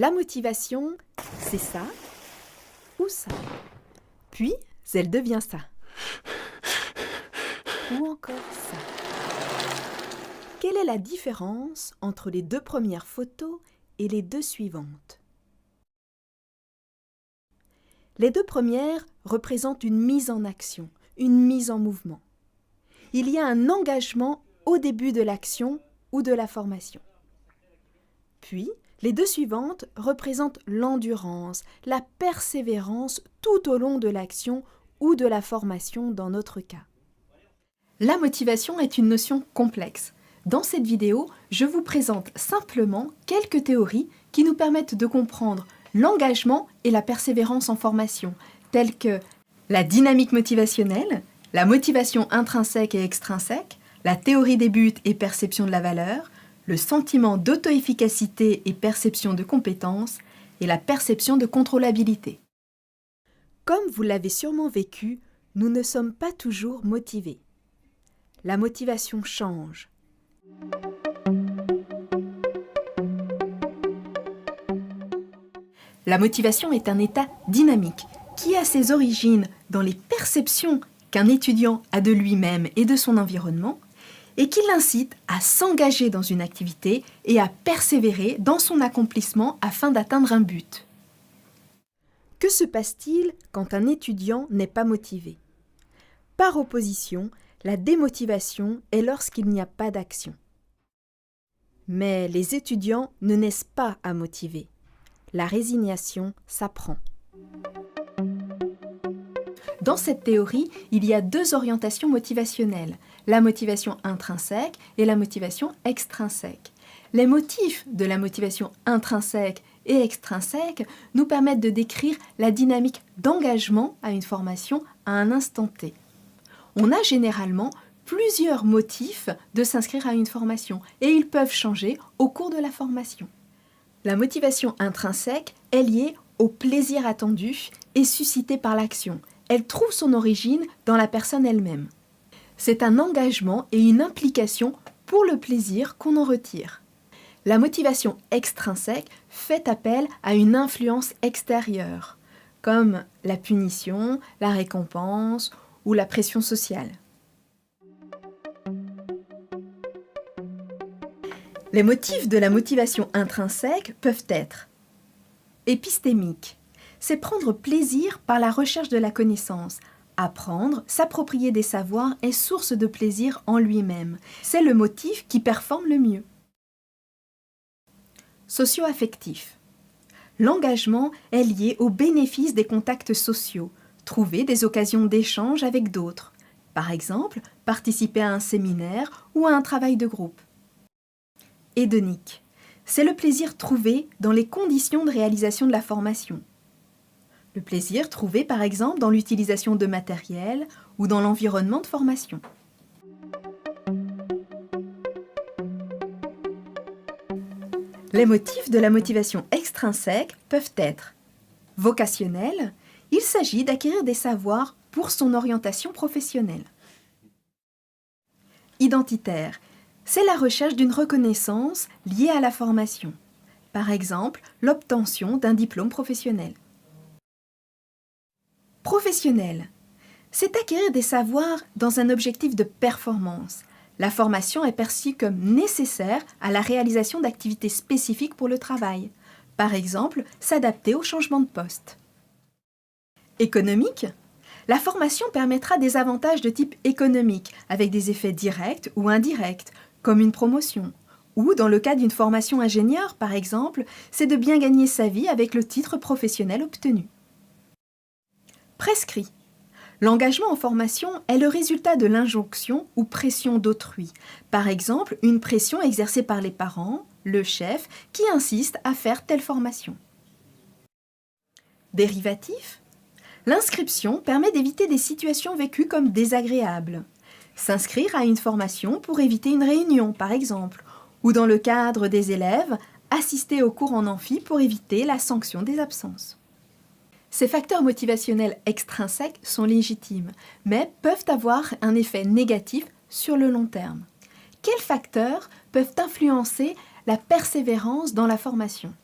La motivation, c'est ça ou ça. Puis, elle devient ça. Ou encore ça. Quelle est la différence entre les deux premières photos et les deux suivantes? Les deux premières représentent une mise en action, une mise en mouvement. Il y a un engagement au début de l'action ou de la formation. Puis, les deux suivantes représentent l'endurance, la persévérance tout au long de l'action ou de la formation dans notre cas. La motivation est une notion complexe. Dans cette vidéo, je vous présente simplement quelques théories qui nous permettent de comprendre l'engagement et la persévérance en formation, telles que la dynamique motivationnelle, la motivation intrinsèque et extrinsèque, la théorie des buts et perception de la valeur, le sentiment d'auto-efficacité et perception de compétence, et la perception de contrôlabilité. Comme vous l'avez sûrement vécu, nous ne sommes pas toujours motivés. La motivation change. La motivation est un état dynamique qui a ses origines dans les perceptions qu'un étudiant a de lui-même et de son environnement et qui l'incite à s'engager dans une activité et à persévérer dans son accomplissement afin d'atteindre un but. Que se passe-t-il quand un étudiant n'est pas motivé? Par opposition, la démotivation est lorsqu'il n'y a pas d'action. Mais les étudiants ne naissent pas à motiver. La résignation s'apprend. Dans cette théorie, il y a deux orientations motivationnelles, la motivation intrinsèque et la motivation extrinsèque. Les motifs de la motivation intrinsèque et extrinsèque nous permettent de décrire la dynamique d'engagement à une formation à un instant T. On a généralement plusieurs motifs de s'inscrire à une formation et ils peuvent changer au cours de la formation. La motivation intrinsèque est liée au plaisir attendu et suscité par l'action. Elle trouve son origine dans la personne elle-même. C'est un engagement et une implication pour le plaisir qu'on en retire. La motivation extrinsèque fait appel à une influence extérieure, comme la punition, la récompense ou la pression sociale. Les motifs de la motivation intrinsèque peuvent être épistémiques. C'est prendre plaisir par la recherche de la connaissance. Apprendre, s'approprier des savoirs est source de plaisir en lui-même. C'est le motif qui performe le mieux. Socio-affectif. L'engagement est lié au bénéfice des contacts sociaux, trouver des occasions d'échange avec d'autres. Par exemple, participer à un séminaire ou à un travail de groupe. Hédonique. C'est le plaisir trouvé dans les conditions de réalisation de la formation. Le plaisir trouvé par exemple dans l'utilisation de matériel ou dans l'environnement de formation. Les motifs de la motivation extrinsèque peuvent être vocationnels, il s'agit d'acquérir des savoirs pour son orientation professionnelle. Identitaire, c'est la recherche d'une reconnaissance liée à la formation. Par exemple, l'obtention d'un diplôme professionnel. Professionnel, c'est acquérir des savoirs dans un objectif de performance. La formation est perçue comme nécessaire à la réalisation d'activités spécifiques pour le travail. Par exemple, s'adapter au changement de poste. Économique, la formation permettra des avantages de type économique, avec des effets directs ou indirects, comme une promotion. Ou, dans le cas d'une formation ingénieur, par exemple, c'est de bien gagner sa vie avec le titre professionnel obtenu. Prescrit. L'engagement en formation est le résultat de l'injonction ou pression d'autrui. Par exemple, une pression exercée par les parents, le chef, qui insiste à faire telle formation. Dérivatif. L'inscription permet d'éviter des situations vécues comme désagréables. S'inscrire à une formation pour éviter une réunion, par exemple, ou dans le cadre des élèves, assister aux cours en amphi pour éviter la sanction des absences. Ces facteurs motivationnels extrinsèques sont légitimes, mais peuvent avoir un effet négatif sur le long terme. Quels facteurs peuvent influencer la persévérance dans la formation ?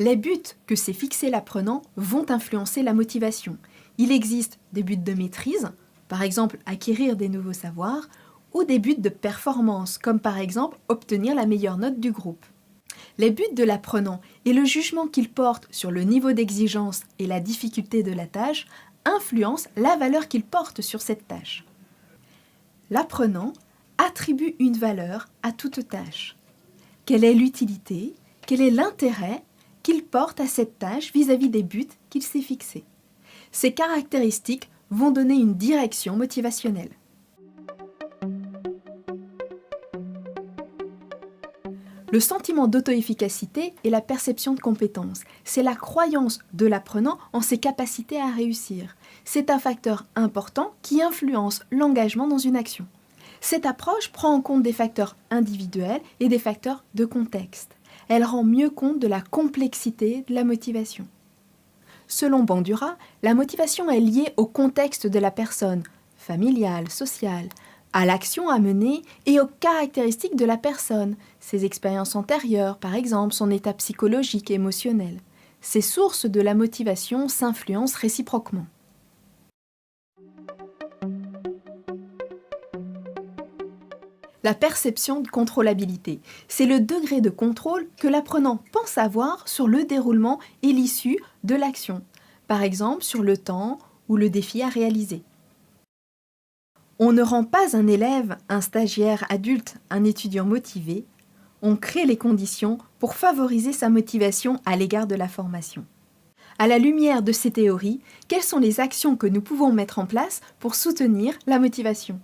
Les buts que s'est fixé l'apprenant vont influencer la motivation. Il existe des buts de maîtrise, par exemple acquérir des nouveaux savoirs, ou des buts de performance, comme par exemple obtenir la meilleure note du groupe. Les buts de l'apprenant et le jugement qu'il porte sur le niveau d'exigence et la difficulté de la tâche influencent la valeur qu'il porte sur cette tâche. L'apprenant attribue une valeur à toute tâche. Quelle est l'utilité, quel est l'intérêt qu'il porte à cette tâche vis-à-vis des buts qu'il s'est fixés. Ces caractéristiques vont donner une direction motivationnelle. Le sentiment d'auto-efficacité est la perception de compétence. C'est la croyance de l'apprenant en ses capacités à réussir. C'est un facteur important qui influence l'engagement dans une action. Cette approche prend en compte des facteurs individuels et des facteurs de contexte. Elle rend mieux compte de la complexité de la motivation. Selon Bandura, la motivation est liée au contexte de la personne, familiale, sociale, à l'action à mener et aux caractéristiques de la personne, ses expériences antérieures, par exemple son état psychologique et émotionnel. Ces sources de la motivation s'influencent réciproquement. La perception de contrôlabilité, c'est le degré de contrôle que l'apprenant pense avoir sur le déroulement et l'issue de l'action, par exemple sur le temps ou le défi à réaliser. On ne rend pas un élève, un stagiaire adulte, un étudiant motivé, on crée les conditions pour favoriser sa motivation à l'égard de la formation. À la lumière de ces théories, quelles sont les actions que nous pouvons mettre en place pour soutenir la motivation ?